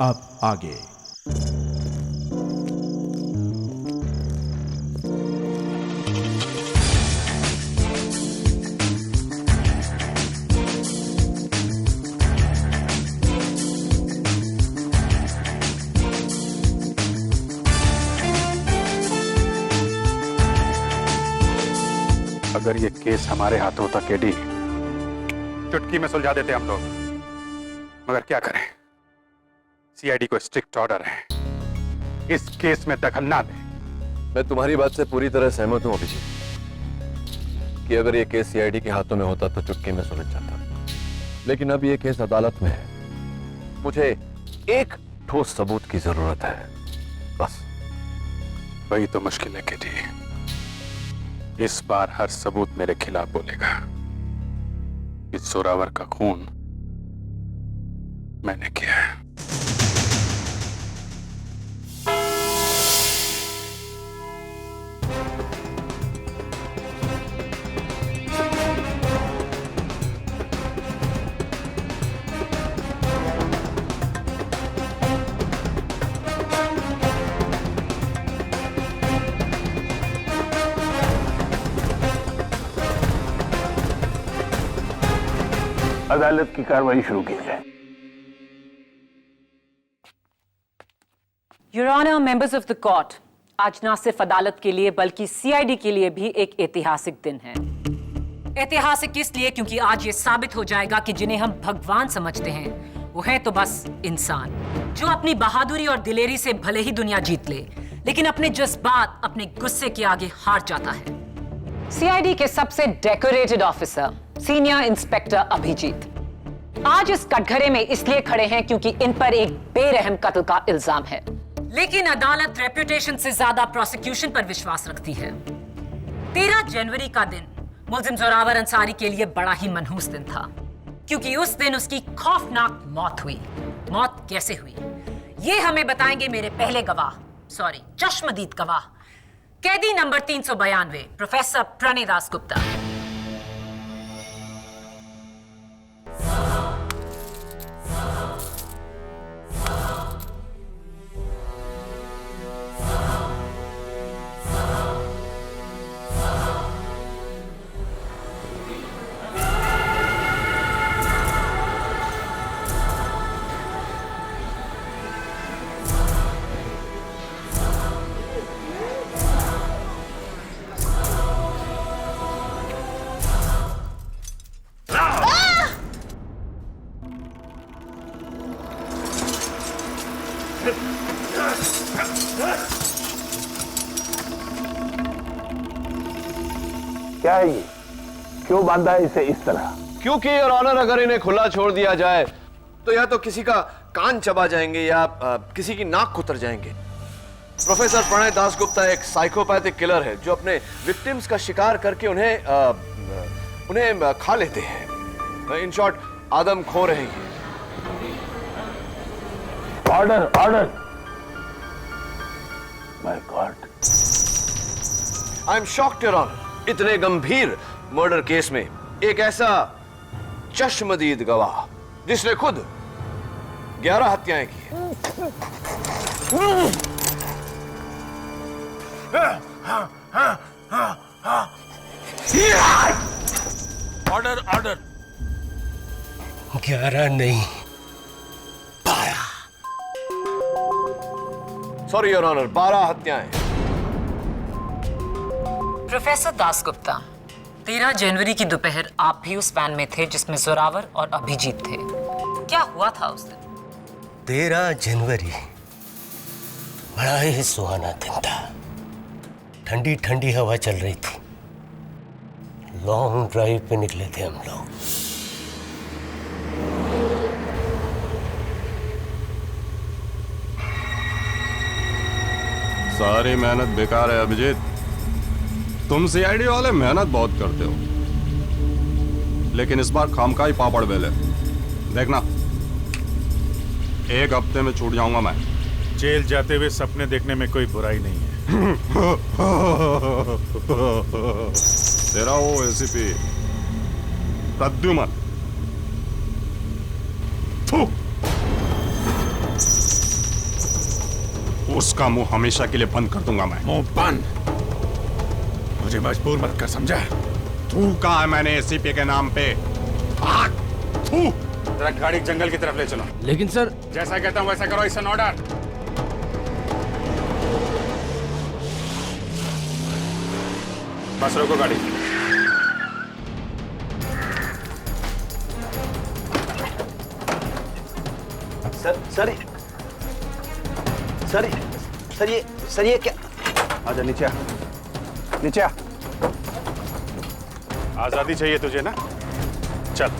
अब आगे। अगर ये केस हमारे हाथों होता केडी, चुटकी में सुलझा देते हम लोग, मगर क्या करें, सीआईडी को स्ट्रिक्ट ऑर्डर है इस केस में दखल ना दे। मैं तुम्हारी बात से पूरी तरह सहमत हूं अभिजीत कि अगर ये केस सीआईडी के हाथों में होता तो चुटकी में सुलझ जाता, लेकिन अब ये केस अदालत में है। मुझे एक ठोस सबूत की जरूरत है, बस। वही तो मुश्किल है केडी, इस बार हर सबूत मेरे खिलाफ बोलेगा कि जोरावर का खून मैंने किया है। अदालत की कार्रवाई शुरू की जाए। Your Honor, members of the court, आज ना सिर्फ अदालत के लिए बल्कि सीआईडी के लिए भी एक ऐतिहासिक दिन है। ऐतिहासिक इसलिए क्योंकि आज ये साबित हो जाएगा कि जिन्हें हम भगवान समझते हैं वो हैं तो बस इंसान, जो अपनी बहादुरी और दिलेरी से भले ही दुनिया जीत ले, लेकिन अपने जज्बात, अपने गुस्से के आगे हार जाता है। सीआईडी के सबसे decorated officer senior inspector Abhijeet आज इस कटघरे में इसलिए खड़े हैं क्योंकि इन पर एक बेरहम कत्ल का इल्जाम है, लेकिन अदालत रेपुटेशन से ज्यादा प्रोसिक्यूशन पर विश्वास रखती है। 13 जनवरी का दिन मुल्जिम जोरावर अंसारी के लिए बड़ा ही मनहूस दिन था, क्योंकि उस दिन उसकी खौफनाक मौत हुई। मौत कैसे हुई ये हमें बताएंगे मेरे पहले गवाह, चश्मदीद गवाह, कैदी नंबर 392 प्रोफेसर प्रणय दासगुप्ता। क्या है ये? क्यों बांधा है इसे इस तरह? क्योंकि योर ऑनर, अगर इन्हें खुला छोड़ दिया जाए तो या तो किसी का कान चबा जाएंगे या किसी की नाक कुतर जाएंगे। प्रोफेसर प्रणय दासगुप्ता एक साइकोपैथिक किलर है जो अपने विक्टिम्स का शिकार करके उन्हें खा लेते हैं। इन शॉर्ट, आदम खो रहे हैं। Order, order. My god, I am shocked your honour, इतने गंभीर मर्डर केस में एक ऐसा चश्मदीद गवाह जिसने खुद 11 हत्याएं की। Order, order. 11 नहीं, 12। सॉरी योर ऑनर, 12 हत्याएं। प्रोफेसर दासगुप्ता, 13 जनवरी की दोपहर आप भी उस वैन में थे जिसमें जोरावर और अभिजीत थे। क्या हुआ था उस दिन? 13 जनवरी बड़ा ही सुहाना दिन था। ठंडी ठंडी हवा चल रही थी। लॉन्ग ड्राइव पे निकले थे हम लोग। सारी मेहनत बेकार है अभिजीत। तुम सीआईडी वाले मेहनत बहुत करते हो, लेकिन इस बार खामखा ही पापड़ बेले। देखना, 1 हफ्ते में छूट जाऊंगा मैं। जेल जाते हुए सपने देखने में कोई बुराई नहीं है। तेरा वो एसीपी प्रद्युमन, उसका मुंह हमेशा के लिए बंद कर दूंगा मैं। मुंह बंद। मुझे मजबूर मत कर, समझा? तू कहा है मैंने एसीपी के नाम पे? भाग! थू! जरा गाड़ी जंगल की तरफ ले चलो। लेकिन सर, जैसा कहता हूं वैसा करो। It's an order. बस रोको गाड़ी। सर ये क्या? आजा नीचे आ, नीचे आ। आजादी चाहिए तुझे ना? चल,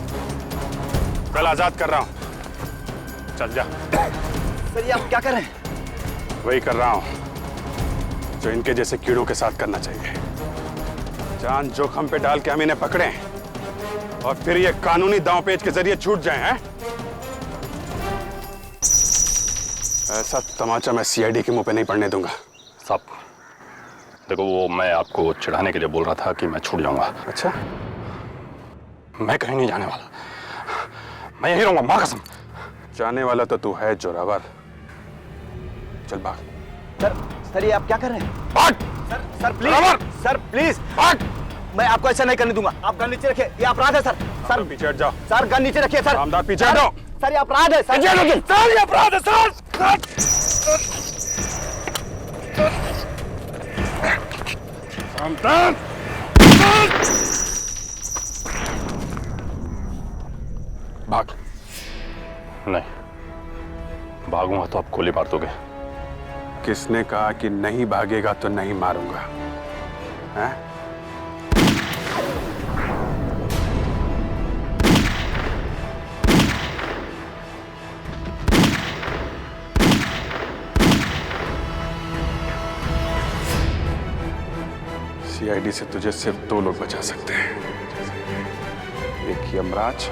कल आजाद कर रहा हूं। चल जा। सर ये आप क्या कर रहे हैं? वही कर रहा हूं जो इनके जैसे कीड़ों के साथ करना चाहिए। जान जोखम पे डाल के हम इन्हें पकड़ें और फिर ये कानूनी दांवपेच के जरिए छूट जाएं, हैं? ऐसा तमाचा मैं सीआईडी के मुंह पे नहीं पड़ने दूंगा। साहब देखो, वो मैं आपको चिढ़ाने के लिए बोल रहा था कि मैं छूट जाऊंगा। अच्छा, मैं कहीं नहीं जाने वाला, मैं यहीं रहूंगा, मां कसम। जाने वाला तो तू है जोरावर। चल भाग। सर ये आप क्या कर रहे हैं? भाग! सर प्लीज, सर प्लीज, भाग! मैं आपको ऐसा नहीं करने दूंगा। आप गन नीचे रखिए, ये अपराध है सर। सर पीछे हट जाओ। सर गन नीचे रखिए सर। आमदार पीछे हट जाओ। सर ये अपराध है सर। सर ये अपराध है सर। आमदार! भाग! नहीं, भागूंगा तो आप गोली मार दोगे। किसने कहा कि नहीं भागेगा तो नहीं मारूंगा? हैं? सीआईडी से तुझे सिर्फ 2 लोग बचा सकते हैं। एक यमराज,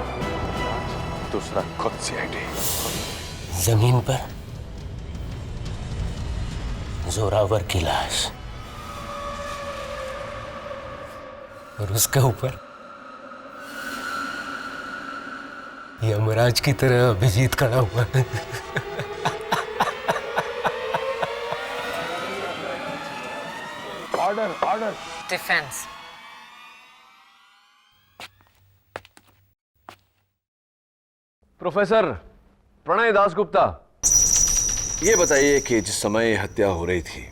दूसरा खुद सीआईडी। जमीन पर जोरावर की लाश और उसके ऊपर यमराज की तरह अभिजीत खड़ा हुआ है। Order. Defence. Professor Pranay Dasgupta, ये बताइए कि जिस समय हत्या हो रही थी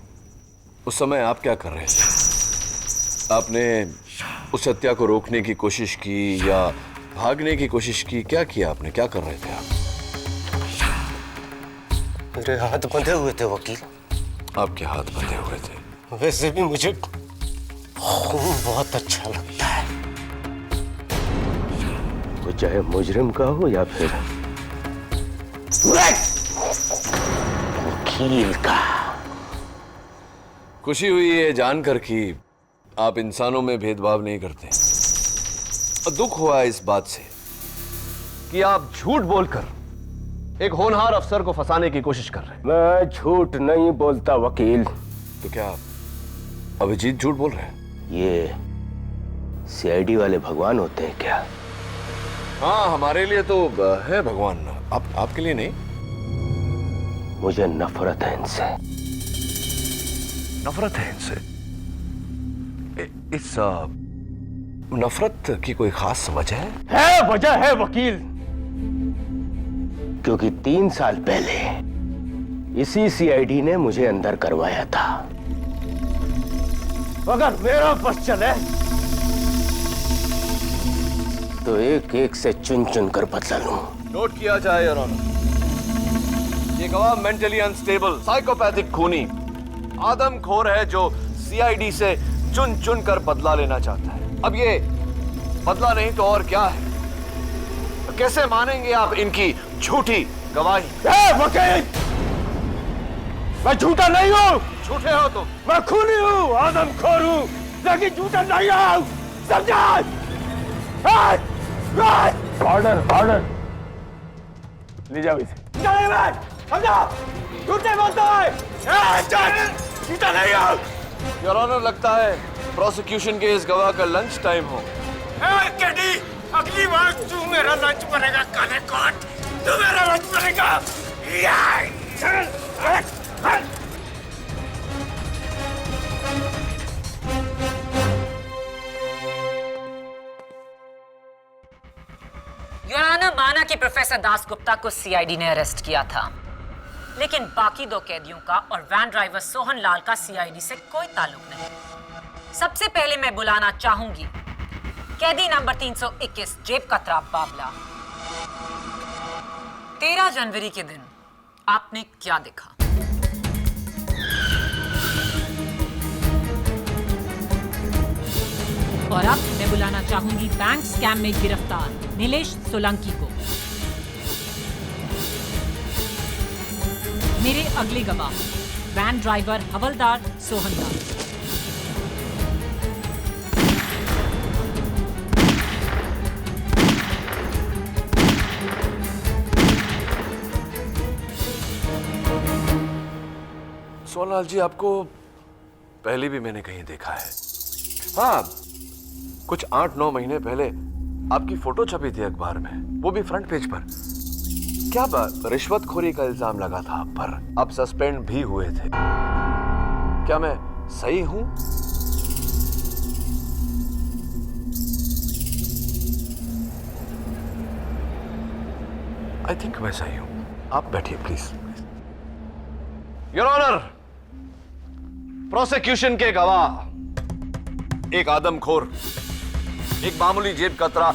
उस समय आप क्या कर रहे थे? आपने उस हत्या को रोकने की कोशिश की या भागने की कोशिश की? क्या किया आपने? क्या कर रहे थे आप? मेरे हाथ बंधे हुए थे वकील। आपके हाथ बंधे हुए थे? वैसे भी मुझे खून बहुत अच्छा लगता है, वो चाहे मुजरिम का हो या फिर वकील का। खुशी हुई है जानकर कि आप इंसानों में भेदभाव नहीं करते। और दुख हुआ इस बात से कि आप झूठ बोलकर एक होनहार अफसर को फंसाने की कोशिश कर रहे हैं। मैं झूठ नहीं बोलता वकील। तो क्या आप अभिजीत झूठ बोल रहे हैं? ये सीआईडी वाले भगवान होते हैं क्या? हाँ, हमारे लिए तो है भगवान, आपके लिए नहीं। मुझे नफरत है इनसे। नफरत है इनसे? इस नफरत की कोई खास समझ है? वजह है वकील। क्योंकि 3 साल पहले इसी सीआईडी ने मुझे अंदर करवाया था। अगर मेरा बस चले तो एक एक से चुन चुन कर बदला लूं। नोट किया जाए योर ऑनर, ये गवाह मेंटली अनस्टेबल, साइकोपैथिक खूनी, आदमखोर है जो सीआईडी से चुन चुन कर बदला लेना चाहता है। अब ये बदला नहीं तो और क्या है? कैसे मानेंगे आप इनकी झूठी गवाही? वकील, मैं झूठा नहीं हूँ। झूठे हो तुम। मैं खूनी हूँ, आदमखोर हूँ, लेकिन झूठा नहीं हूँ। समझा? ऑर्डर। ले जाओ इसे। समझा? झूठे बोलता है। झूठा नहीं हूँ। योर ऑनर, लगता है प्रोसिक्यूशन के इस गवाह का लंच टाइम हो। केडी, अगली बार तू मेरा लंच बनेगा। काले कोट, तू मेरा लंच बनेगा। प्रोफेसर दास गुप्ता को सीआईडी ने अरेस्ट किया था, लेकिन बाकी 2 कैदियों का और वैन ड्राइवर सोहन लाल का सीआईडी से कोई ताल्लुक नहीं। सबसे पहले मैं बुलाना चाहूंगी कैदी नंबर 321 जेब कतरा बाबला। 13 जनवरी के दिन आपने क्या देखा? और अब मैं बुलाना चाहूंगी बैंक स्कैम में गिरफ्तार नीलेश सोलंकी को। मेरे अगले गवाह वैन ड्राइवर हवलदार सोहन लाल। सोहनलाल जी, आपको पहले भी मैंने कहीं देखा है। हाँ, कुछ 8-9 महीने पहले आपकी फोटो छपी थी अखबार में, वो भी फ्रंट पेज पर। क्या बात, रिश्वतखोरी का इल्जाम लगा था आप पर, आप सस्पेंड भी हुए थे। क्या मैं सही हूं? आई थिंक मैं सही हूं। आप बैठिए प्लीज। योर ऑनर, प्रोसिक्यूशन के गवाह एक आदमखोर, एक मामूली जेब कतरा,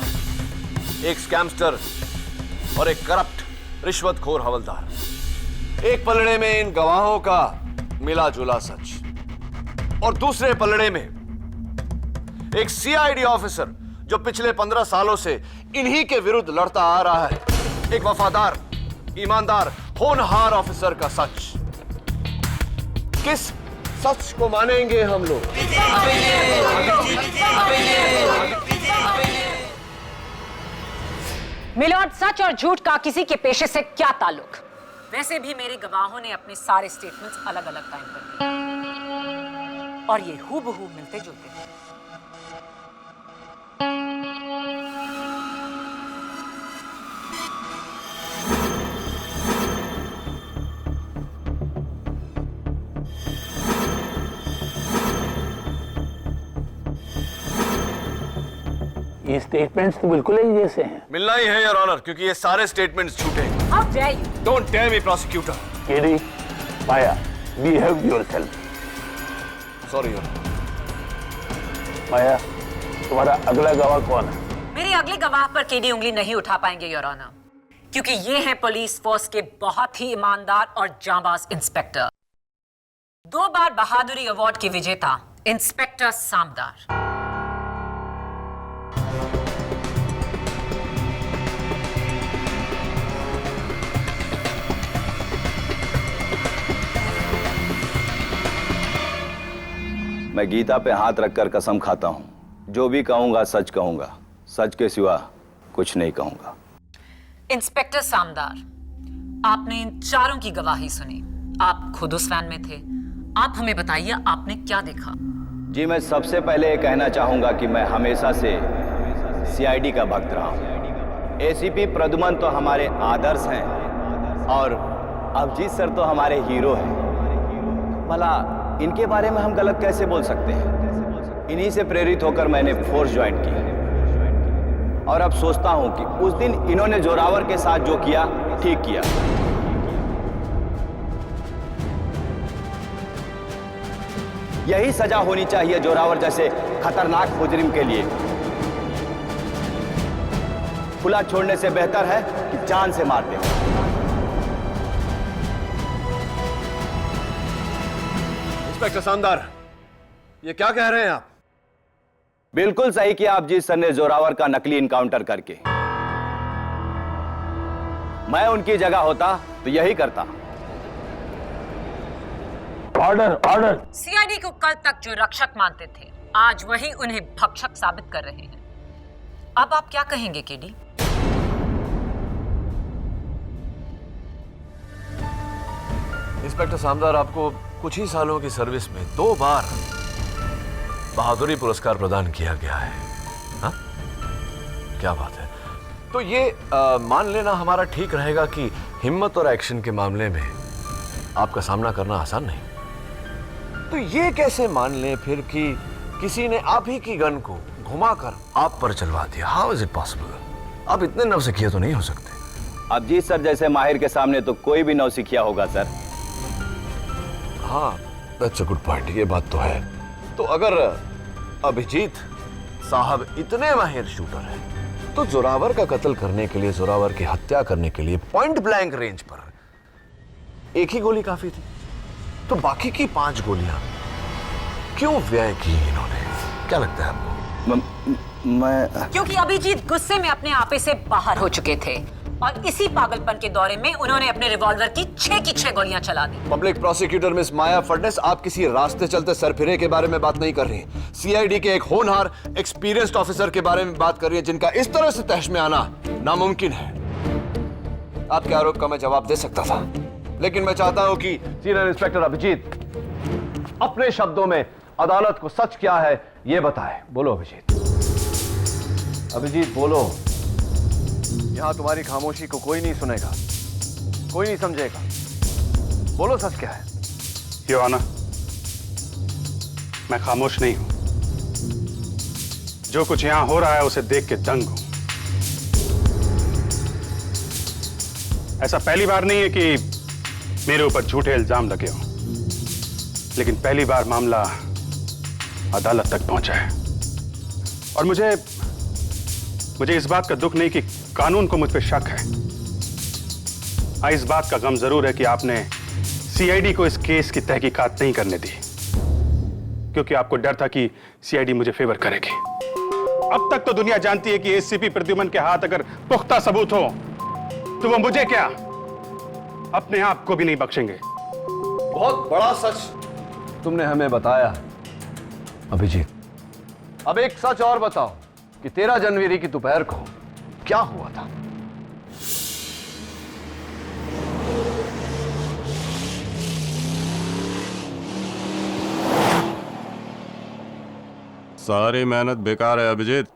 एक स्कैमस्टर और एक करप्ट रिश्वतखोर हवलदार। एक पलड़े में इन गवाहों का मिला जुला सच और दूसरे पलड़े में एक सीआईडी ऑफिसर जो पिछले 15 सालों से इन्हीं के विरुद्ध लड़ता आ रहा है। एक वफादार, ईमानदार, होनहार ऑफिसर का सच। किस सच को मानेंगे हम लोग? मिलॉर्ड, सच और झूठ का किसी के पेशे से क्या ताल्लुक? वैसे भी मेरे गवाहों ने अपने सारे स्टेटमेंट्स अलग अलग टाइम पर दिए और ये हूबहू मिलते जुलते हैं। ये स्टेटमेंट्स तो बिल्कुल ही जैसे हैं। मिलना ही है योर ऑनर, क्योंकि ये सारे स्टेटमेंट्स झूठे हैं। How dare you? Don't tell me prosecutor. KD, Maya, behave yourself. Sorry your. Maya, तुम्हारा अगला गवाह कौन है? मेरे अगले गवाह पर केडी उंगली नहीं उठा पाएंगे योर ऑनर, क्योंकि ये हैं पुलिस फोर्स के बहुत ही ईमानदार और जांबाज इंस्पेक्टर, 2 बार बहादुरी अवार्ड के विजेता इंस्पेक्टर सामदार। मैं गीता पे हाथ रखकर कसम खाता हूं, जो भी कहूंगा सच कहूंगा, सच के सिवा कुछ नहीं कहूंगा। इंस्पेक्टर सामदार, आपने इन चारों की गवाही सुनी। आप खुद उस वैन में थे। आप हमें बताइए, आपने क्या देखा? जी, मैं सबसे पहले ये कहना चाहूंगा कि मैं हमेशा से सीआईडी का भक्त रहा हूं। एसीपी प्रद्युमन तो हमारे आदर्श हैं और अभिजीत सर तो हमारे हीरो हैं। भला इनके बारे में हम गलत कैसे बोल सकते हैं? इन्हीं से प्रेरित होकर मैंने फोर्स ज्वाइन की और अब सोचता हूं कि उस दिन इन्होंने जोरावर के साथ जो किया ठीक किया। यही सजा होनी चाहिए जोरावर जैसे खतरनाक मुजरिम के लिए। खुला छोड़ने से बेहतर है कि जान से मार दें। इंस्पेक्टर सामदार, ये क्या कह रहे हैं आप? बिल्कुल सही किया अभिजीत सर ने जोरावर का नकली इनकाउंटर करके। मैं उनकी जगह होता तो यही करता। Order, order. सीआईडी को कल तक जो रक्षक मानते थे, आज वही उन्हें भक्षक साबित कर रहे हैं। अब आप क्या कहेंगे केडी? इंस्पेक्टर सामदार, आपको कुछ ही सालों की सर्विस में 2 बार बहादुरी पुरस्कार प्रदान किया गया है। हाँ? क्या बात है। तो ये मान लेना हमारा ठीक रहेगा कि हिम्मत और एक्शन के मामले में आपका सामना करना आसान नहीं। तो ये कैसे मान लें फिर कि किसी ने आप ही की गन को घुमाकर आप पर चलवा दिया? How is it possible? आप इतने नवसिखिए तो नहीं हो सकते। अभिजीत सर जैसे माहिर के सामने तो कोई भी नौसिखिया होगा सर। हाँ, दैट्स अ गुड पॉइंट, ये बात तो है। तो अगर अभिजीत साहब इतने माहिर शूटर हैं, तो जोरावर का कत्ल करने के लिए, जोरावर की हत्या करने के लिए पॉइंट ब्लैंक रेंज पर एक ही गोली काफी थी। तो बाकी की 5 गोलियां क्यों व्यय की इन्होंने? क्या लगता है आपको? मैं क्योंकि अभिजीत गुस्से में अपने आपे से बाहर हो चुके थे और इसी पागलपन के दौरे में उन्होंने अपने रिवॉल्वर की 6 की 6 गोलियां चला दी। पब्लिक प्रोसिक्यूटर मिस माया फडनेस, आप किसी रास्ते चलते सरफिरे के बारे में बात नहीं कर रही, सीआईडी के एक होनहार एक्सपीरियंस्ड ऑफिसर के बारे में बात कर रही है, जिनका इस तरह से तहश में आना नामुमकिन है। आपके आरोप का मैं जवाब दे सकता था, लेकिन मैं चाहता हूं कि सीनियर इंस्पेक्टर अभिजीत अपने शब्दों में अदालत को सच क्या है यह बताए। बोलो अभिजीत, अभिजीत बोलो। यहां तुम्हारी खामोशी को कोई नहीं सुनेगा, कोई नहीं समझेगा। बोलो सच क्या है? योर ऑनर, मैं खामोश नहीं हूं। जो कुछ यहां हो रहा है उसे देख के दंग हूं। ऐसा पहली बार नहीं है कि मेरे ऊपर झूठे इल्जाम लगे हों, लेकिन पहली बार मामला अदालत तक पहुंचा है। और मुझे इस बात का दुख नहीं कि कानून को मुझ पर शक है। हाँ, इस बात का गम जरूर है कि आपने सीआईडी को इस केस की तहकीकात नहीं करने दी, क्योंकि आपको डर था कि सीआईडी मुझे फेवर करेगी। अब तक तो दुनिया जानती है कि एसीपी प्रद्युमन के हाथ अगर पुख्ता सबूत हो तो वो मुझे क्या, अपने आप को भी नहीं बख्शेंगे। बहुत बड़ा सच तुमने हमें बताया अभिजीत। अब एक सच और बताओ कि 13 जनवरी की दोपहर को क्या हुआ था? सारी मेहनत बेकार है अभिजीत।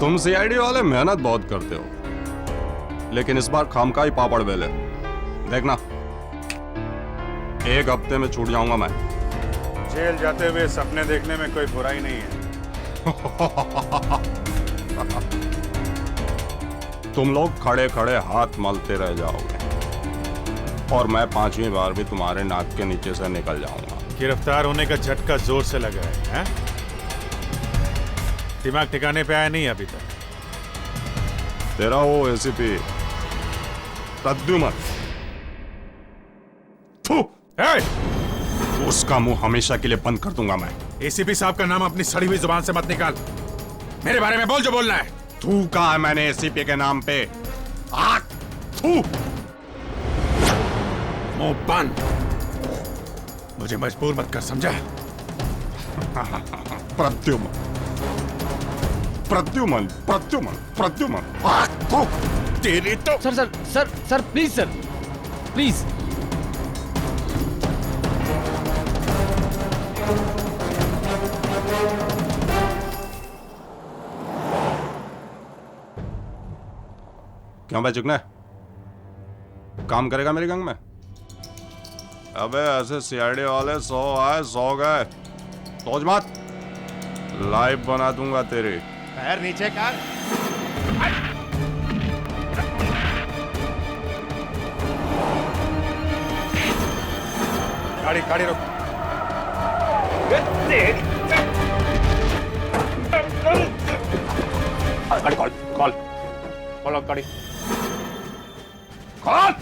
तुम सीआईडी वाले मेहनत बहुत करते हो, लेकिन इस बार खामखाई पापड़ बेले। देखना, 1 हफ्ते में छूट जाऊंगा मैं। जेल जाते हुए सपने देखने में कोई बुराई नहीं है। तुम लोग खड़े खड़े हाथ मलते रह जाओगे और मैं 5वीं बार भी तुम्हारे नाक के नीचे से निकल जाऊंगा। गिरफ्तार होने का झटका जोर से लगा है? दिमाग ठिकाने पे आया नहीं अभी तक? तेरा वो एसीपी प्रद्युमन, उसका मुंह हमेशा के लिए बंद कर दूंगा मैं। एसीपी साहब का नाम अपनी सड़ी हुई जुबान से मत निकाल। मेरे बारे में बोल जो बोलना है। थू कहा है मैंने एसीपी के नाम पे? थू। मुंह बंद। मुझे मजबूर मत कर, समझा? प्रद्युमन, प्रद्युमन, प्रद्युमन, प्रद्युमन। तेरी तो sir sir sir sir please sir, please. क्यों भाई चुकना? काम करेगा मेरी गंग में? अबे ऐसे सीआईडी वाले 100 आए 100 गए, सोच मत। लाइव बना दूंगा तेरी। पैर नीचे कर। गाड़ी गाड़ी रोक। गाड़ी कॉल कॉल कॉल गाड़ी कॉल।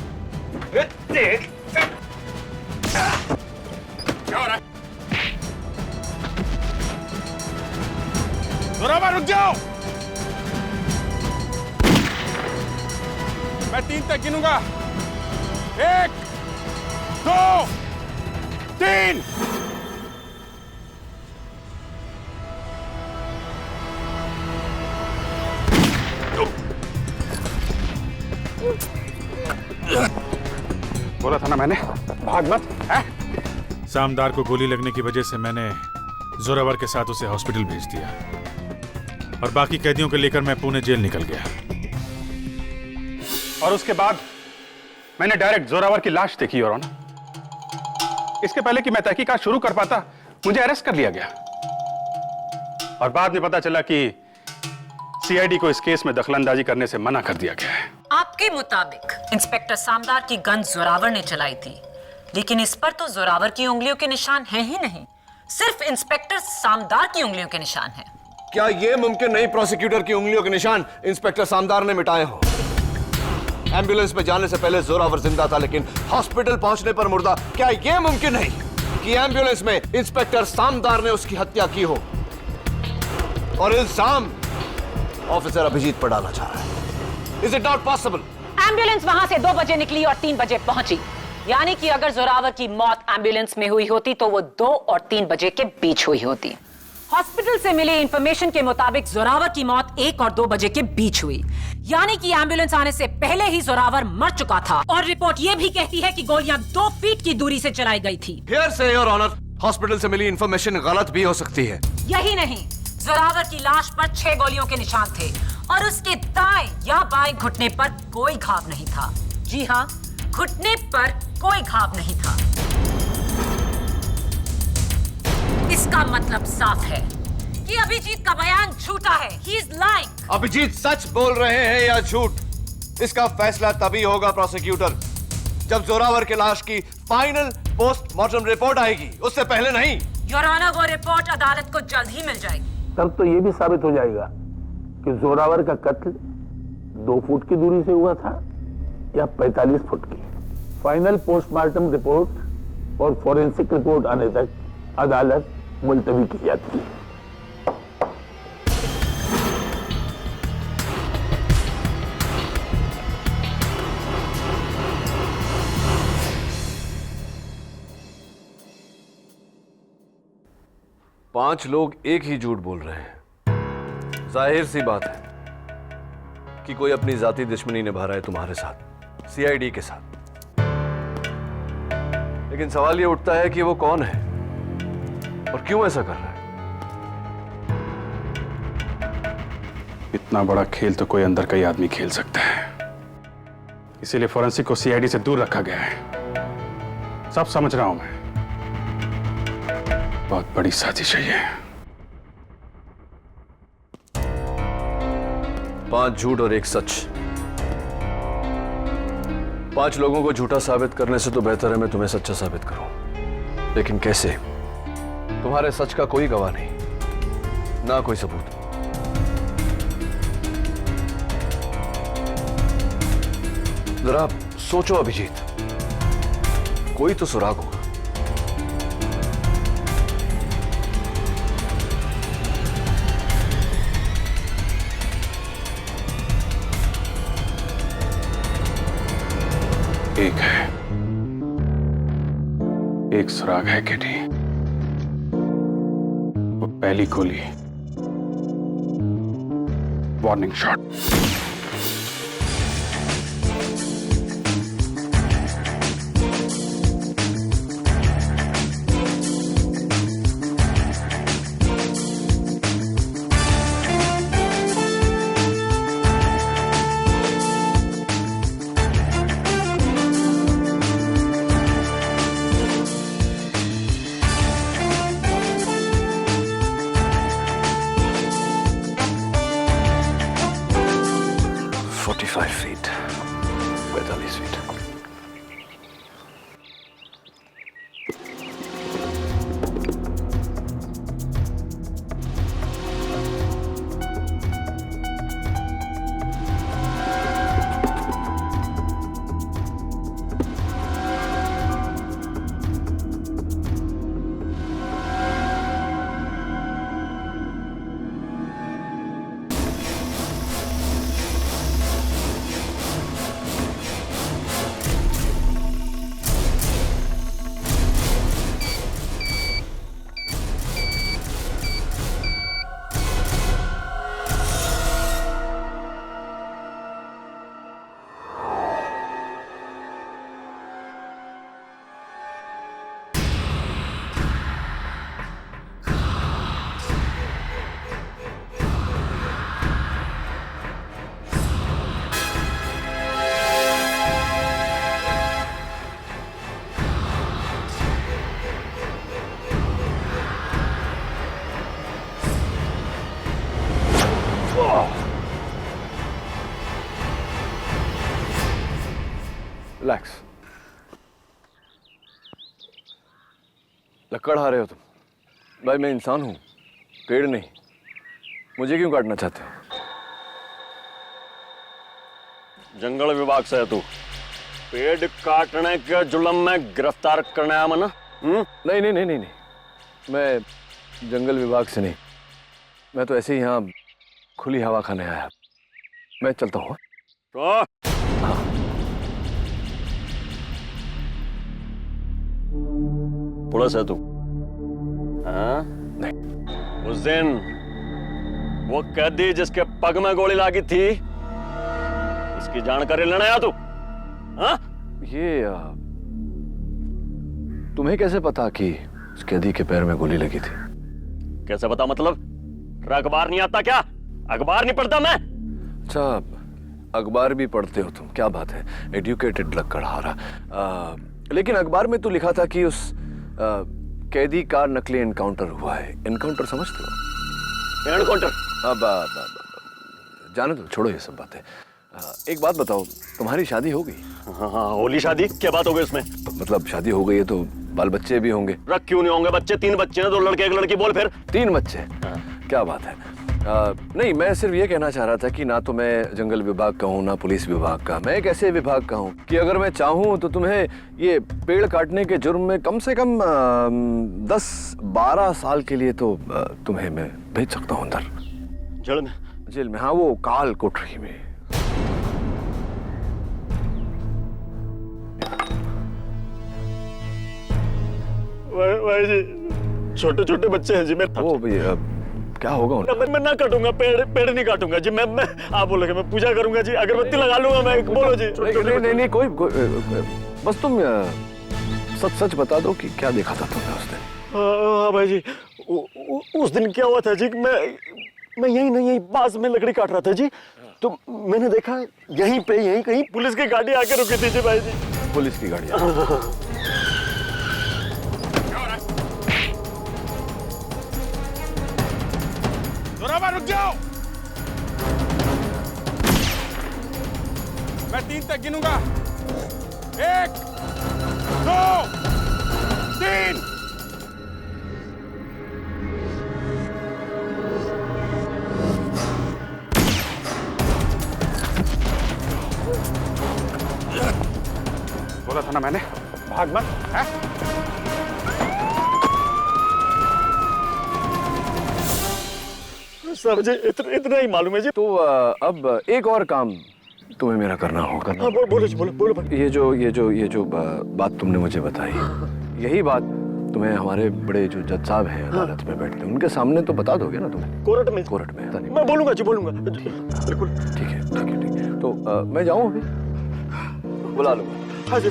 क्या हो रहा है? जोरावर रुक जाओ। मैं 3 तक गिनूंगा। 1 2 3। बोला था ना मैंने, भाग मत है? सामदार को गोली लगने की वजह से मैंने जोरावर के साथ उसे हॉस्पिटल भेज दिया और बाकी कैदियों को लेकर मैं पुणे जेल निकल गया। और उसके बाद मैंने डायरेक्ट जोरावर की लाश देखी। और इसके पहले कि मैं तहकीकात शुरू कर पाता, मुझे अरेस्ट कर लिया गया। और बाद में पता चला कि सीआईडी को इस केस में दखलंदाजी करने से मना कर दिया गया है। आपके मुताबिक इंस्पेक्टर सामदार की गन जोरावर ने चलाई थी, लेकिन इस पर तो जोरावर की उंगलियों के निशान हैं ही नहीं, सिर्फ इंस्पेक्टर सामदार की उंगलियों के निशान हैं। क्या यह मुमकिन नहीं प्रोसिक्यूटर की उंगलियों के निशान इंस्पेक्टर सामदार ने मिटाए हो? एम्बुलेंस में जाने से पहले जोरावर जिंदा था, लेकिन हॉस्पिटल पहुंचने पर मुर्दा। क्या यह मुमकिन नहीं कि एम्बुलेंस में इंस्पेक्टर सामदार ने उसकी हत्या की हो और इल्जाम ऑफिसर अभिजीत पर डाला जा रहा है? Is it not possible? Ambulance वहां से 2 बजे निकली और 3 बजे पहुंची, यानी कि अगर जोरावर की मौत एम्बुलेंस में हुई होती तो वो 2 और 3 बजे के बीच हुई होती। हॉस्पिटल से मिली इंफॉर्मेशन के मुताबिक जोरावर की मौत 1 और 2 बजे के बीच हुई, यानी कि एम्बुलेंस आने से पहले ही जोरावर मर चुका था। और रिपोर्ट ये भी कहती है कि गोलियां 2 फीट की दूरी से चलाई गई थी। हियर से योर ऑनर, हॉस्पिटल से मिली इंफॉर्मेशन गलत भी हो सकती है। यही नहीं, जोरावर की लाश पर 6 गोलियों के निशान थे और उसके दाएं या बाएं घुटने पर कोई घाव नहीं था। जी हाँ, घुटने पर कोई घाव नहीं था। इसका मतलब साफ है कि अभिजीत का बयान झूठा है। He is lying. अभिजीत सच बोल रहे हैं या झूठ, इसका फैसला तभी होगा प्रोसिक्यूटर, जब जोरावर के लाश की फाइनल पोस्टमार्टम रिपोर्ट आएगी, उससे पहले नहीं। योर ऑनर, वो रिपोर्ट अदालत को जल्द ही मिल जाएगी। तब तो ये भी साबित हो जाएगा कि जोरावर का कत्ल 2 फुट की दूरी से हुआ था या 45 फुट की। फाइनल पोस्टमार्टम रिपोर्ट और फॉरेंसिक रिपोर्ट आने तक अदालत मुलतवी की जाती है। पांच लोग एक ही झूठ बोल रहे हैं। जाहिर सी बात है कि कोई अपनी जाती दुश्मनी निभा रहा है तुम्हारे साथ, सीआईडी के साथ। लेकिन सवाल यह उठता है कि वो कौन है और क्यों ऐसा कर रहा है? इतना बड़ा खेल तो कोई अंदर का ही आदमी खेल सकता है, इसीलिए फॉरेंसिक को सीआईडी से दूर रखा गया है। सब समझ रहा हूं मैं, बहुत बड़ी साजिश है ये। 5 झूठ और 1 सच। 5 लोगों को झूठा साबित करने से तो बेहतर है मैं तुम्हें सच्चा साबित करूं। लेकिन कैसे? तुम्हारे सच का कोई गवाह नहीं, ना कोई सबूत। जरा सोचो अभिजीत, कोई तो सुराग होगा। एक है, एक सुराग है केटी। वो पहली गोली, वार्निंग शॉट। रिलैक्स। लकड़हारे हो तुम। भाई मैं इंसान हूं, पेड़ नहीं। मुझे क्यों काटना चाहते हो? जंगल विभाग से है तू, पेड़ काटने के जुल्म में गिरफ्तार करने आया मना? नहीं नहीं नहीं नहीं नहीं, मैं जंगल विभाग से नहीं, मैं तो ऐसे ही यहाँ खुली हवा खाने आया। मैं चलता हूँ। तो पुलिस है तू? हाँ? नहीं। उस दिन वो कैदी जिसके पग में गोली लगी थी, उसकी जानकारी लेने आया तू? हाँ? ये तुम्हें कैसे पता कि उस कैदी के पैर में गोली लगी थी? कैसे पता मतलब? अखबार नहीं आता क्या? अखबार नहीं पढ़ता मैं? अच्छा, अखबार भी पढ़ते हो तुम, क्या बात है, एडुकेटेड लकड़हारा। लेकिन अखबार में तो लिखा था कि उस कैदी का नकली एनकाउंटर हुआ है। एनकाउंटर समझते हो? एनकाउंटर? अब जाने दो, छोड़ो ये सब बातें। एक बात बताओ, तुम्हारी शादी हो गई? हाँ, होली शादी क्या बात हो गई इसमें? मतलब शादी हो गई है तो बाल बच्चे भी होंगे? रख क्यों नहीं होंगे बच्चे? 3 बच्चे हैं, 2 लड़के 1 लड़की। बोल फिर। 3 बच्चे? क्या बात है। नहीं, मैं सिर्फ ये कहना चाह रहा था कि ना तो मैं जंगल विभाग का हूँ ना पुलिस विभाग का। मैं एक ऐसे विभाग का हूँ कि अगर मैं चाहूँ तो तुम्हें ये पेड़ काटने के जुर्म में कम से कम 10-12 साल के लिए तो तुम्हें मैं भेज सकता हूँ अंदर। जेल में? जेल में, हाँ, वो काल कोठरी में। भाई जी, छोटे छोटे बच्चे हैं जी मेरे। वो भैया क्या होगा उन्हें? मैं ना काटूंगा, पेड़ नहीं काटूंगा जी। मैं आप बोलोगे मैं पूजा करूंगा जी, अगरबत्ती लगा लूंगा मैं। बोलो जी। नहीं, कोई बस तुम सच बता दो कि क्या देखा था तुमने उस दिन? हाँ भाई जी, उस दिन क्या हुआ था जी, मैं यही बांस में लकड़ी काट रहा था जी, तो मैंने देखा यहीं कहीं पुलिस की गाड़ी आके रुकी थी जी। भाई जी, पुलिस की गाड़ी? जोरावर रुक जाओ, मैं 3 तक गिनूंगा। 1, 2, 3। बोला था ना मैंने, भाग मत। है? सर मुझे इतना ही मालूम है जी। तो अब एक और काम तुम्हें मेरा करना होगा। हाँ, बोलो जी, बोलो। ये जो बात तुमने मुझे बताई, यही बात तुम्हें हमारे बड़े जो जज साहब हैं अदालत में बैठते हैं, उनके सामने तो बता दोगे ना तुम्हें? कोर्ट में? मैं बोलूंगा जी, बोलूंगा बिल्कुल। ठीक है। तो मैं जाऊं अभी? बुला लूंगा। हाँ जी।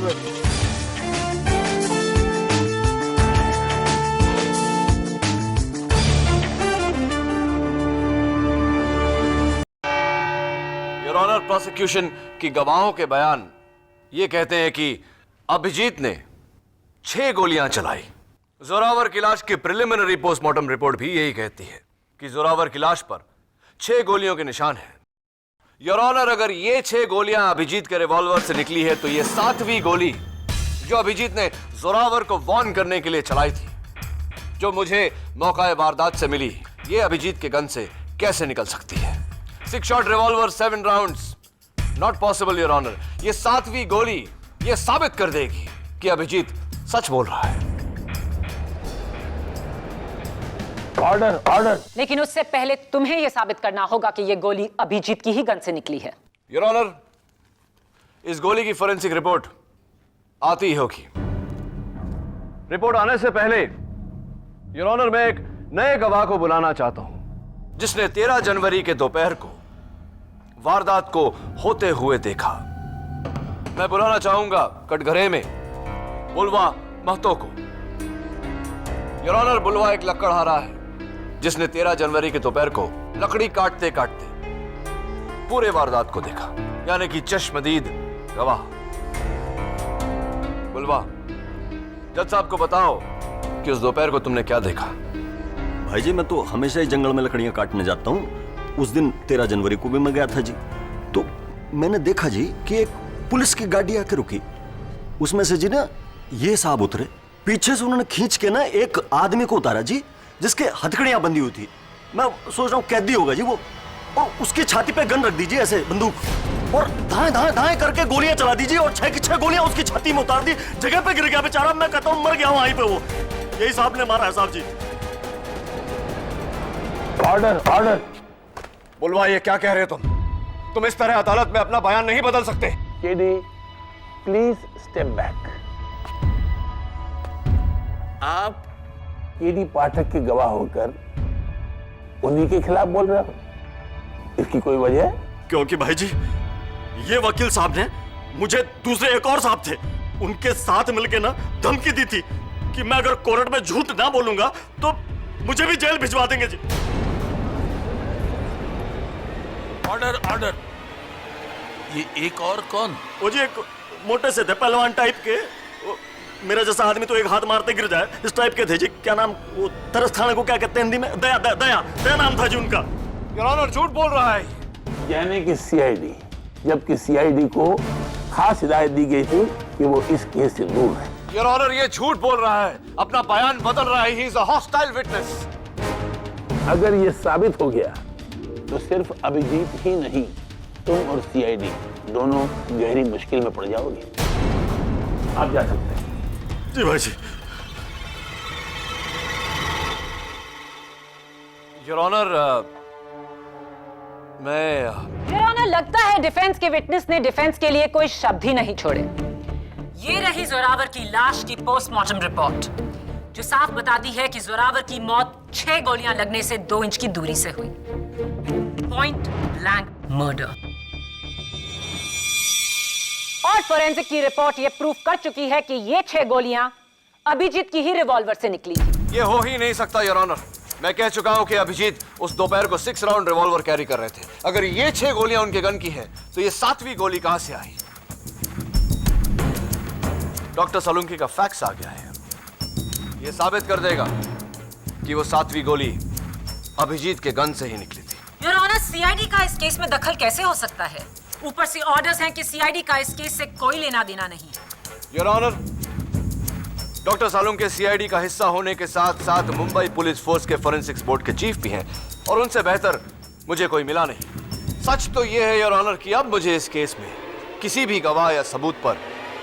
योर ऑनर, प्रोसिक्यूशन की गवाहों के बयान ये कहते हैं कि अभिजीत ने 6 गोलियां चलाई। जोरावर की लाश की प्रिलिमिनरी पोस्टमार्टम रिपोर्ट भी यही कहती है कि जोरावर की लाश पर 6 गोलियों के निशान हैं। योर ऑनर, अगर ये 6 गोलियां अभिजीत के रिवॉल्वर से निकली है तो ये 7वीं गोली जो अभिजीत ने जोरावर को वार्न करने के लिए चलाई थी, जो मुझे मौका वारदात से मिली, ये अभिजीत के गन से कैसे निकल सकती है? 6 shot revolver, 7 rounds, not possible your honour. ये 7वीं गोली ये साबित कर देगी कि अभिजीत सच बोल रहा है। ऑर्डर। लेकिन उससे पहले तुम्हें यह साबित करना होगा कि यह गोली अभिजीत की ही गन से निकली है। योर ऑनर, इस गोली की फोरेंसिक रिपोर्ट आती ही होगी। रिपोर्ट आने से पहले योर ऑनर, मैं एक नए गवाह को बुलाना चाहता हूं जिसने 13 जनवरी के दोपहर को वारदात को होते हुए देखा। मैं बुलाना चाहूंगा कटघरे में बुलवा महतो को। योर ऑनर, बुलवा एक लकड़हारा है जिसने 13 जनवरी के दोपहर को लकड़ी काटते काटते पूरे वारदात को देखा, यानी कि चश्मदीद गवाह। बुलवा, जज साहब को बताओ कि उस दोपहर को तुमने क्या देखा। भाई जी, मैं तो हमेशा ही जंगल में लकड़ियां काटने जाता हूँ। उस दिन 13 जनवरी को भी मैं गया था जी, तो मैंने देखा जी कि एक पुलिस की गाड़ी आके रुकी उसमें से जी ना ये साहब उतरे, पीछे से उन्होंने खींच के ना एक आदमी को उतारा जी, जिसके हथकड़ियां बंधी हुई थी। मैं सोच रहा हूँ कैदी होगा जी वो, और उसकी छाती पे गन रख दीजिए ऐसे बंदूक, और धाए धाए धाए करके गोलियां चला दीजिए, और 6 की 6 गोलियां उसकी छाती में उतार दी, जगह पे गिर गया बेचारा। मैं कहता हूँ मर गया वहीं पे वो। यही साहब ने मारा है साहब जी। Order order. बुलवा, ये क्या कह रहे हो तुम इस तरह अदालत में अपना बयान नहीं बदल सकते। KD please step back. आप केडी पाठक के गवाह होकर उन्हीं के खिलाफ बोल रहे हो, इसकी कोई वजह? क्योंकि भाई जी ये वकील साहब ने मुझे दूसरे एक और साहब थे, उनके साथ मिलके ना धमकी दी थी कि मैं अगर कोर्ट में झूठ ना बोलूंगा तो मुझे भी जेल भिजवा देंगे जी। Order order. ये एक और कौन? वो जी एक मोटे से थे, पहलवान टाइप के, वो मेरा जैसा आदमी तो एक हाथ मारते गिर जाए, इस टाइप के थे जी। क्या नाम, वो तरस खाने को क्या कहते हैं हिंदी में? दया, दया दया दया नाम था जी उनका। योर ऑनर झूठ बोल रहा है। यानी कि सीआईडी, जबकि सीआईडी को खास हिदायत दी गई थी कि वो इस केस से दूर है। योर ऑनर ये झूठ बोल रहा है, अपना बयान बदल रहा है। He is a hostile witness. अगर ये साबित हो गया तो सिर्फ अभिजीत ही नहीं, तुम और सीआईडी दोनों गहरी मुश्किल में पड़ जाओगे। आप जा सकते हैं। जी भाई जी। योर ऑनर योर ऑनर, लगता है डिफेंस के विटनेस ने डिफेंस के लिए कोई शब्द ही नहीं छोड़े। ये रही जोरावर की लाश की पोस्टमार्टम रिपोर्ट, जो साफ बताती है कि जोरावर की मौत 6 गोलियां लगने से 2 इंच की दूरी से हुई। Point blank murder. और फोरेंसिक की रिपोर्ट ये प्रूफ कर चुकी है कि ये 6 गोलियां अभिजीत की ही रिवॉल्वर से निकली थी। ये हो ही नहीं सकता योर ऑनर। मैं कह चुका हूं कि अभिजीत उस दोपहर को 6 राउंड रिवॉल्वर कैरी कर रहे थे। अगर ये 6 गोलियां उनके गन की है तो ये 7वीं गोली कहां से आई? डॉक्टर सलूंकी का फैक्स आ गया है, ये साबित कर देगा कि वो 7वीं गोली अभिजीत के गन से ही निकली थी। योर ऑनर, सीआईडी का इस केस में दखल कैसे हो सकता है? ऊपर से ऑर्डर्स हैं कि सीआईडी का इस केस से कोई लेना देना नहीं। Your honour, doctor Salunke CID का हिस्सा होने के साथ साथ मुंबई पुलिस फोर्स के फोरेंसिक्स बोर्ड के चीफ भी हैं, और उनसे बेहतर मुझे कोई मिला नहीं। सच तो यह है योर ऑनर कि अब मुझे इस केस में किसी भी गवाह या सबूत पर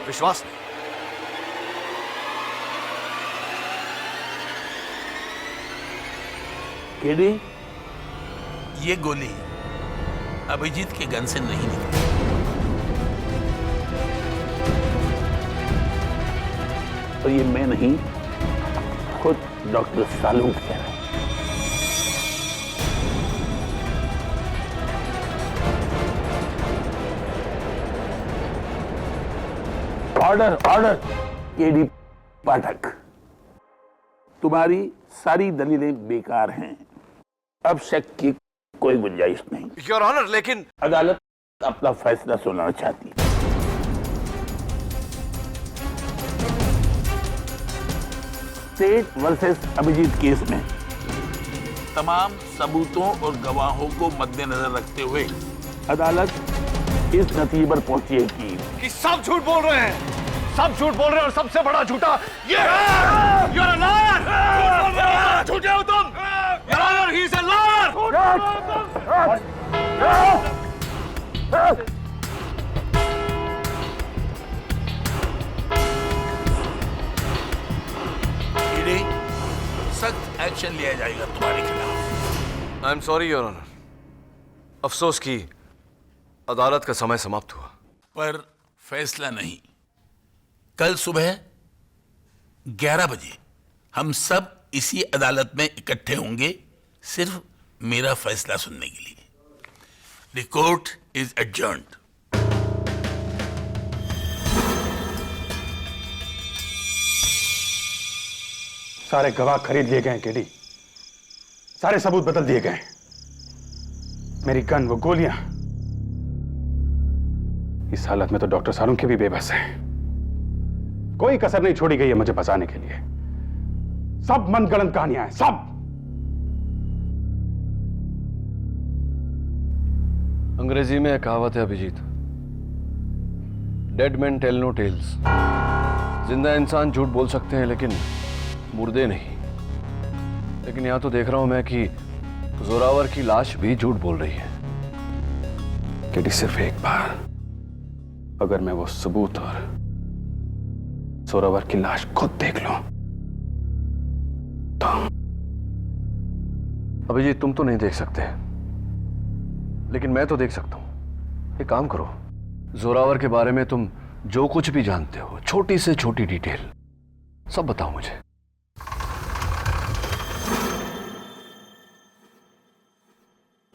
विश्वास नहीं। केडी, ये गोली अभिजीत के गन से नहीं निकली। तो ये मैं नहीं, खुद डॉक्टर सालुंक कह रहे हैं। Order order. केडी पाठक, तुम्हारी सारी दलीलें बेकार हैं, अब शक की कोई गुंजाइश नहीं। योर ऑनर, लेकिन अदालत अपना फैसला सुनाना चाहती है। स्टेट वर्सेस अभिजीत केस में तमाम सबूतों और गवाहों को मद्देनजर रखते हुए अदालत इस नतीजे पर पहुंची है कि सब झूठ बोल रहे हैं, सब झूठ बोल रहे हैं, और सबसे बड़ा झूठा ये You're a liar! झूठे हो तुम। Your Honor, he is a liar! सख्त एक्शन लिया जाएगा तुम्हारे खिलाफ। I am sorry your honour, अफसोस की अदालत का समय समाप्त हुआ। पर फैसला नहीं। कल सुबह 11 बजे हम सब इसी अदालत में इकट्ठे होंगे, सिर्फ मेरा फैसला सुनने के लिए। The court is adjourned. सारे गवाह खरीद लिए गए केडी, सारे सबूत बदल दिए गए। मेरी गन, वो गोलियां, इस हालत में तो डॉक्टर सालुंके भी बेबस है। कोई कसर नहीं छोड़ी गई है मुझे बचाने के लिए। सब मनगढ़ंत कहानियां हैं, सब। अंग्रेजी में कहावत है Abhijeet, dead man tell no tales. जिंदा इंसान झूठ बोल सकते हैं लेकिन मुर्दे नहीं। लेकिन यहां तो देख रहा हूं मैं कि जोरावर की लाश भी झूठ बोल रही है। केडी, सिर्फ एक बार अगर मैं वो सबूत और जोरावर की लाश खुद देख लूं तो। अभिजीत, तुम तो नहीं देख सकते, लेकिन मैं तो देख सकता हूं। एक काम करो, जोरावर के बारे में तुम जो कुछ भी जानते हो, छोटी से छोटी डिटेल सब बताओ मुझे।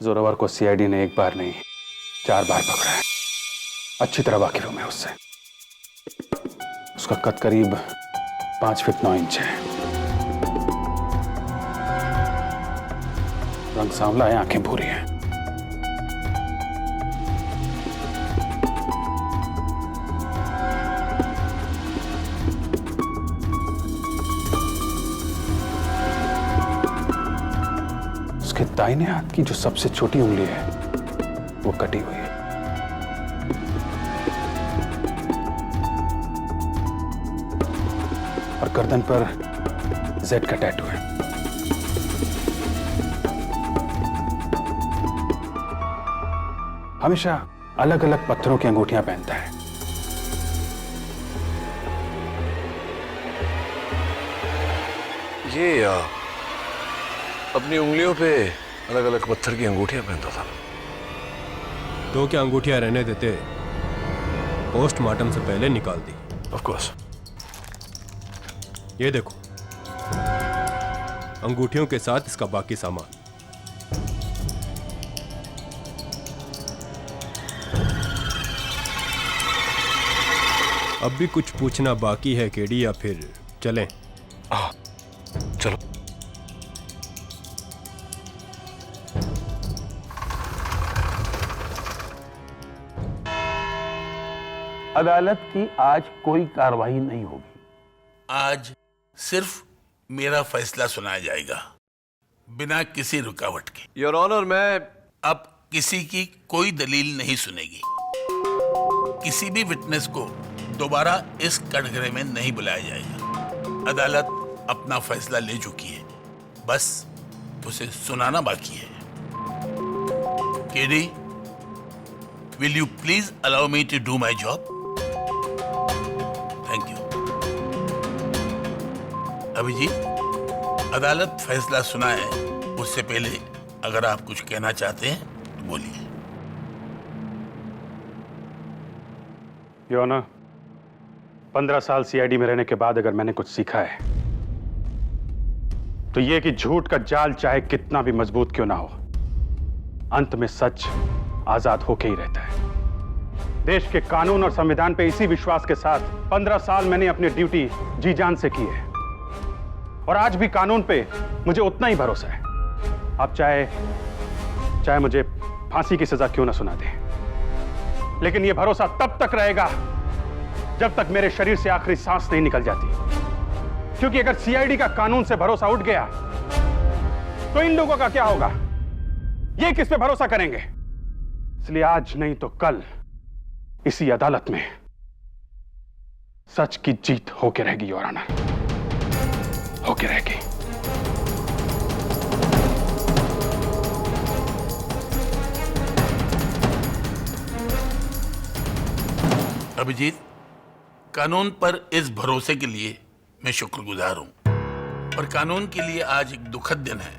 जोरावर को सीआईडी ने एक बार नहीं 4 बार पकड़ा है। अच्छी तरह वाकिफ हूं मैं उससे। उसका कद करीब 5 फीट 9 इंच है। रंग सांवला है, आंखें भूरी हैं। उसके दाहिने हाथ की जो सबसे छोटी उंगली है वो कटी हुई है। और गर्दन पर जेड का टैटू है। हमेशा अलग अलग पत्थरों की अंगूठियां पहनता है। ये अपनी उंगलियों पे अलग अलग पत्थर की अंगूठियां पहनता था। तो क्या अंगूठियां रहने देते? पोस्टमार्टम से पहले निकाल दी। Of course. ये देखो, अंगूठियों के साथ इसका बाकी सामान। अब भी कुछ पूछना बाकी है केडी, या फिर चलें? चलो। अदालत की आज कोई कार्रवाई नहीं होगी। आज सिर्फ मेरा फैसला सुनाया जाएगा, बिना किसी रुकावट के। योर ऑनर, मैं अब किसी की कोई दलील नहीं सुनेगी। किसी भी विटनेस को दोबारा इस कटघरे में नहीं बुलाया जाएगा। अदालत अपना फैसला ले चुकी है, बस उसे सुनाना बाकी है। KD, will you please allow me to do my job? Thank you. Abhijeet, अदालत फैसला सुनाए उससे पहले अगर आप कुछ कहना चाहते हैं तो बोलिए। योर ऑनर, 15 साल सीआईडी में रहने के बाद अगर मैंने कुछ सीखा है तो यह कि झूठ का जाल चाहे कितना भी मजबूत क्यों ना हो, अंत में सच आजाद होके ही रहता है। देश के कानून और संविधान पे इसी विश्वास के साथ 15 साल मैंने अपनी ड्यूटी जी जान से की है, और आज भी कानून पे मुझे उतना ही भरोसा है। आप चाहे मुझे फांसी की सजा क्यों ना सुना दें, लेकिन यह भरोसा तब तक रहेगा जब तक मेरे शरीर से आखिरी सांस नहीं निकल जाती। क्योंकि अगर सीआईडी का कानून से भरोसा उठ गया तो इन लोगों का क्या होगा? ये किस पे भरोसा करेंगे? इसलिए आज नहीं तो कल इसी अदालत में सच की जीत होके रहेगी योर ऑनर, होके रहेगी। अभिजीत, कानून पर इस भरोसे के लिए मैं शुक्रगुजार हूं, और कानून के लिए आज एक दुखद दिन है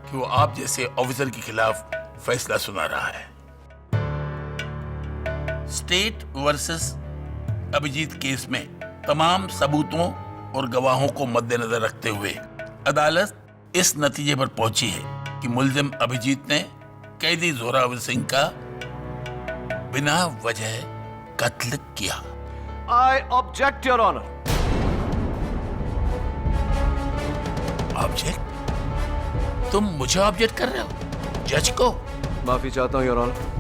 कि वो आप जैसे ऑफिसर के खिलाफ फैसला सुना रहा है। स्टेट वर्सेस अभिजीत केस में तमाम सबूतों और गवाहों को मद्देनजर रखते हुए अदालत इस नतीजे पर पहुंची है कि मुल्जिम अभिजीत ने कैदी जोरावर सिंह का बिना वजह कत्ल किया। I object your honour. Object? तुम मुझे ऑब्जेक्ट कर रहे हो? जज को? माफी चाहता हूं योर ऑनर,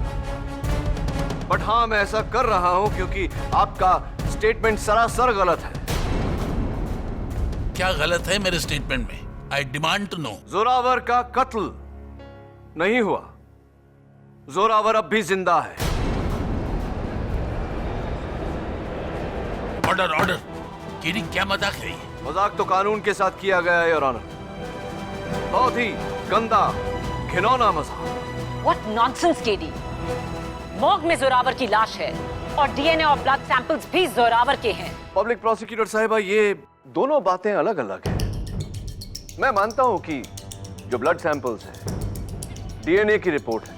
बट हाँ, मैं ऐसा कर रहा हूं क्योंकि आपका स्टेटमेंट सरासर गलत है। क्या गलत है मेरे स्टेटमेंट में? I demand to know. Zorawar का कत्ल नहीं हुआ, जोरावर अब भी जिंदा है। Order, order. केडी क्या मजाक है ये? मजाक तो कानून के साथ किया गया है योर ऑनर। बहुत ही गंदा घिनौना मजाक। What nonsense, KD? मॉर्ग में जोरावर की लाश है और डीएनए और ब्लड सैंपल्स भी जोरावर के हैं। पब्लिक प्रोसिक्यूटर साहिबा, ये दोनों बातें अलग अलग हैं। मैं मानता हूं कि जो ब्लड सैंपल्स हैं, डीएनए की रिपोर्ट है,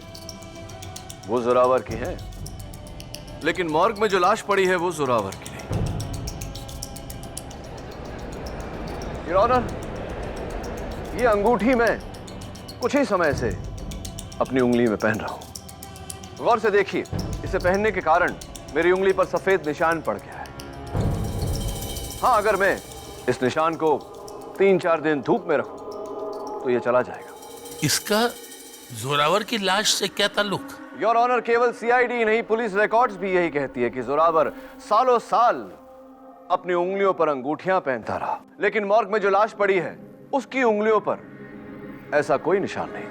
वो जोरावर की है, लेकिन मॉर्ग में जो लाश पड़ी है वो जोरावर की नहीं। योर ऑनर, ये अंगूठी मैं कुछ ही समय से अपनी उंगली में पहन रहा हूं। गौर से देखिए, इसे पहनने के कारण मेरी उंगली पर सफेद निशान पड़ गया है। हाँ, अगर मैं इस निशान को 3-4 दिन धूप में रखूं तो ये चला जाएगा। इसका जोरावर की लाश से क्या ताल्लुक? योर ऑनर, केवल सीआईडी नहीं, पुलिस रिकॉर्ड्स भी यही कहती है कि जोरावर सालों साल अपनी उंगलियों पर अंगूठियां पहनता रहा, लेकिन मॉर्ग में जो लाश पड़ी है उसकी उंगलियों पर ऐसा कोई निशान नहीं,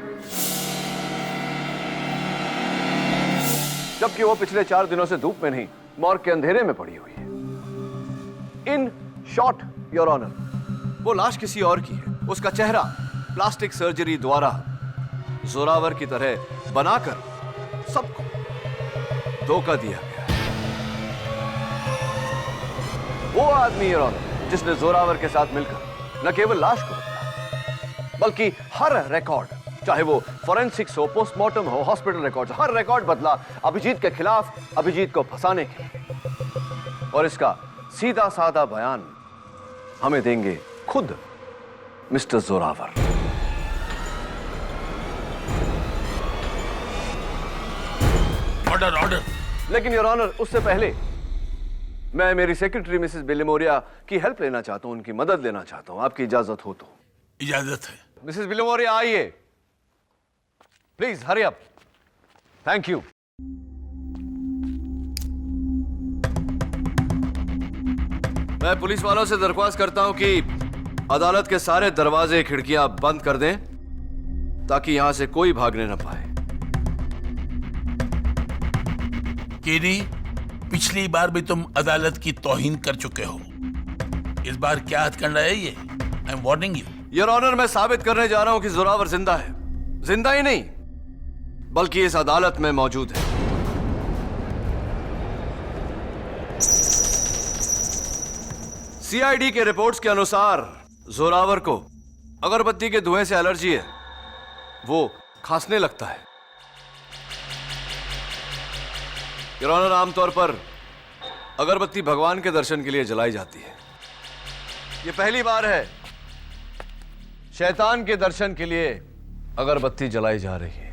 जबकि वो पिछले 4 दिनों से धूप में नहीं, मॉर्ग के अंधेरे में पड़ी हुई है। इन शॉर्ट योर ऑनर, वो लाश किसी और की है। उसका चेहरा प्लास्टिक सर्जरी द्वारा जोरावर की तरह बनाकर सबको धोखा दिया गया है। वो आदमी योर ऑनर जिसने जोरावर के साथ मिलकर न केवल लाश को बदला, बल्कि हर रिकॉर्ड, चाहे वो फॉरेंसिक्स हो, पोस्टमार्टम हो, हॉस्पिटल रिकॉर्ड, हर रिकॉर्ड बदला अभिजीत के खिलाफ, अभिजीत को फंसाने के लिए। और इसका सीधा साधा बयान हमें देंगे खुद मिस्टर जोरावर। Order order. लेकिन योर ऑनर, उससे पहले मैं मेरी सेक्रेटरी मिसेस बिलिमोरिया की हेल्प लेना चाहता हूं, उनकी मदद लेना चाहता हूं, आपकी इजाजत हो तो। इजाजत है। मिसेस बिलिमोरिया, आइए please, hurry up. Thank you. मैं पुलिस वालों से दरख्वास्त करता हूं कि अदालत के सारे दरवाजे खिड़कियां बंद कर दें ताकि यहां से कोई भागने न पाए। केडी, पिछली बार भी तुम अदालत की तौहीन कर चुके हो, इस बार क्या हथकंडा है ये? I am warning you. Your honour, मैं साबित करने जा रहा हूं कि जोरावर जिंदा है। जिंदा ही नहीं, बल्कि इस अदालत में मौजूद है। सीआईडी के रिपोर्ट्स के अनुसार जोरावर को अगरबत्ती के धुएं से एलर्जी है, वो खांसने लगता है। योर ऑनर, आमतौर पर अगरबत्ती भगवान के दर्शन के लिए जलाई जाती है। यह पहली बार है शैतान के दर्शन के लिए अगरबत्ती जलाई जा रही है।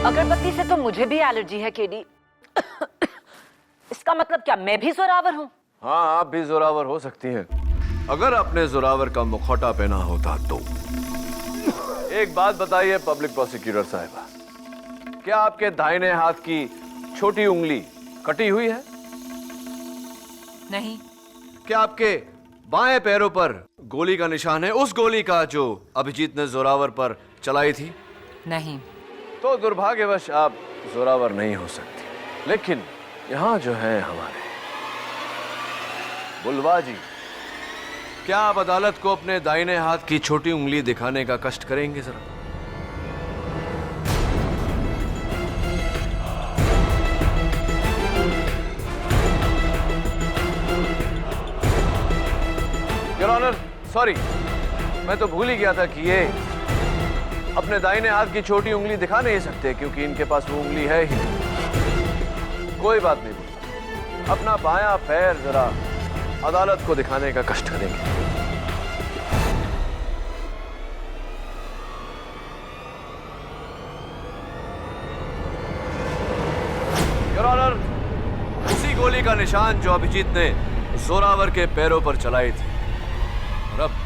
अगरबत्ती से तो मुझे भी एलर्जी है, केडी। इसका मतलब क्या मैं भी जोरावर हूँ? हाँ, आप भी जोरावर हो सकती हैं, अगर आपने जोरावर का मुखौटा पहना होता तो। एक बात बताइए पब्लिक प्रोसिक्यूटर साहिबा, क्या आपके दाहिने हाथ की छोटी उंगली कटी हुई है? नहीं। क्या आपके बाएं पैरों पर गोली का निशान है, उस गोली का जो अभिजीत ने जोरावर पर चलाई थी? नहीं। तो दुर्भाग्यवश आप जोरावर नहीं हो सकती। लेकिन यहां जो है हमारे बुलवा जी, क्या आप अदालत को अपने दाहिने हाथ की छोटी उंगली दिखाने का कष्ट करेंगे जरा? योर ऑनर, सॉरी, मैं तो भूल ही गया था कि ये अपने दाहिने हाथ की छोटी उंगली दिखा नहीं सकते क्योंकि इनके पास वो उंगली है ही नहीं। कोई बात नहीं, अपना बायां पैर जरा अदालत को दिखाने का कष्ट करेंगे। योर ऑनर, उसी गोली का निशान जो अभिजीत ने जोरावर के पैरों पर चलाई थी। और अब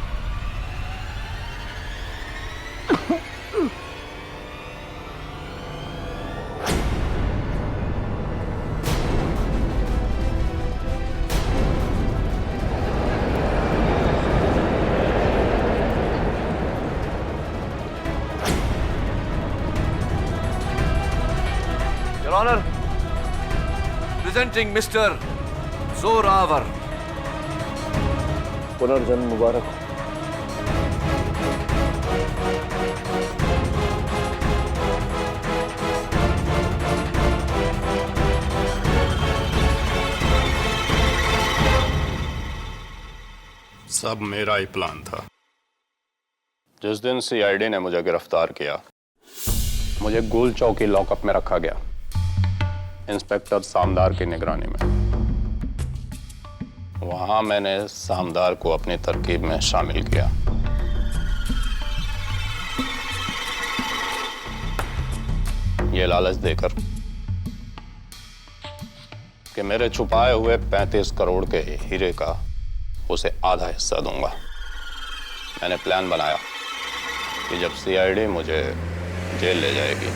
your honour, presenting mister Zorawar. पुनर्जन्म मुबारक हो। सब मेरा ही प्लान था। जिस दिन सीआईडी ने मुझे गिरफ्तार किया, मुझे गोल चौकी लॉकअप में रखा गया, इंस्पेक्टर सामदार की निगरानी में। वहां मैंने सामदार को अपनी तरकीब में शामिल किया। ये लालच देकर कि मेरे छुपाए हुए 35 करोड़ के हीरे का उसे आधा हिस्सा दूंगा। मैंने प्लान बनाया कि जब सीआईडी मुझे जेल ले जाएगी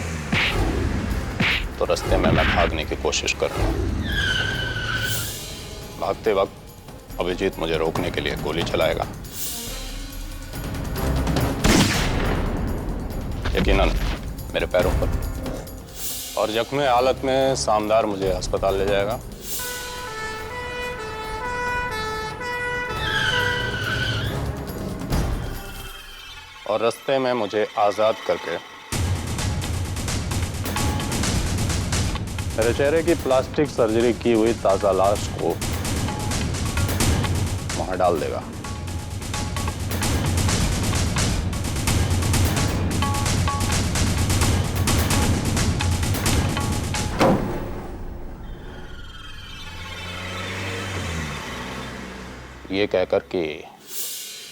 तो रास्ते में मैं भागने की कोशिश करूंगा। भागते वक्त अभिजीत मुझे रोकने के लिए गोली चलाएगा। यकीनन मेरे पैरों पर, और जख्मी हालत में सामदार मुझे अस्पताल ले जाएगा। और रास्ते में मुझे आजाद करके मेरे चेहरे की प्लास्टिक सर्जरी की हुई ताजा लाश को वहां डाल देगा। ये कहकर कि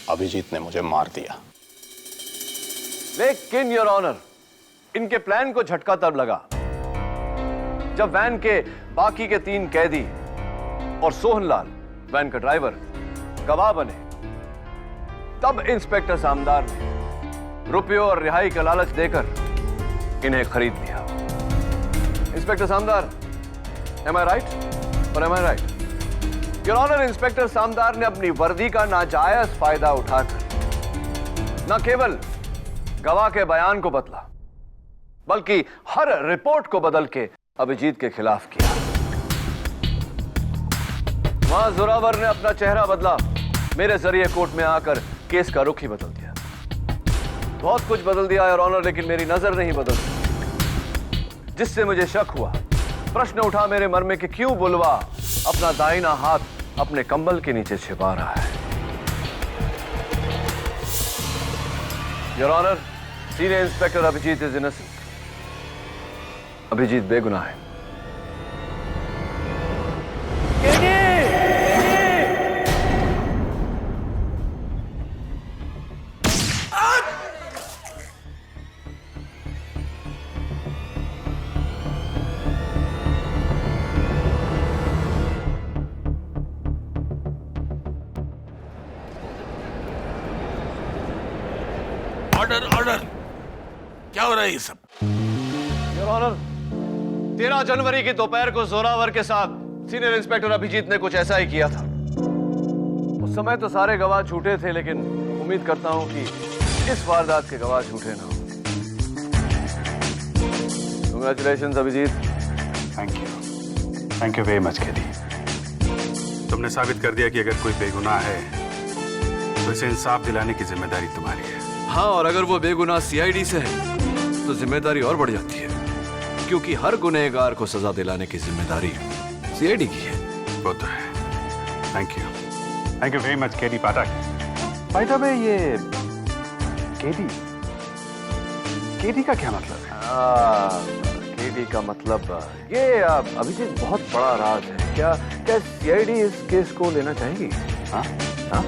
अभिजीत ने मुझे मार दिया। लेकिन योर ऑनर, इनके प्लान को झटका तब लगा जब वैन के बाकी के 3 कैदी और सोहनलाल, वैन का ड्राइवर, गवाह बने। तब इंस्पेक्टर सामदार ने रुपयों और रिहाई का लालच देकर इन्हें खरीद लिया। Inspector Samdar, am I right और am I right? Your honour, inspector Samdar ने अपनी वर्दी का नाजायज फायदा उठाकर न केवल गवाह के बयान को बदला, बल्कि हर रिपोर्ट को बदल के अभिजीत के खिलाफ किया। वहां जोरावर ने अपना चेहरा बदला, मेरे जरिए कोर्ट में आकर केस का रुख ही बदल दिया। बहुत कुछ बदल दिया योर ऑनर, लेकिन मेरी नजर नहीं बदलती, जिससे मुझे शक हुआ। प्रश्न उठा मेरे मन में कि क्यों बुलवा अपना दाहिना हाथ अपने कंबल के नीचे छिपा रहा है। Your honour, senior inspector Abhijeet is innocent. Abhijeet बेगुनाह है। ऑर्डर ऑर्डर, क्या हो रहा है ये सब? योर ऑनर, 13 जनवरी की दोपहर को जोरावर के साथ सीनियर इंस्पेक्टर अभिजीत ने कुछ ऐसा ही किया था। उस समय तो सारे गवाह झूठे थे, लेकिन उम्मीद करता हूं कि इस वारदात के गवाह झूठे ना हो। Congratulations Abhijeet. Thank you very much KD. तुमने साबित कर दिया कि अगर कोई बेगुनाह है तो इसे इंसाफ दिलाने की जिम्मेदारी तुम्हारी है। हाँ, और अगर वो बेगुनाह सीआईडी से है तो जिम्मेदारी और बढ़ जाती है, क्योंकि हर गुनहगार को सजा दिलाने की जिम्मेदारी सीआईडी की है। वो तो है। Thank you very much KD Pathak. By the way, ये केडी का क्या मतलब है? सीआईडी का मतलब ये अभिजीत बहुत बड़ा राज है। क्या क्या सीआईडी इस केस को लेना चाहेगी? हाँ हाँ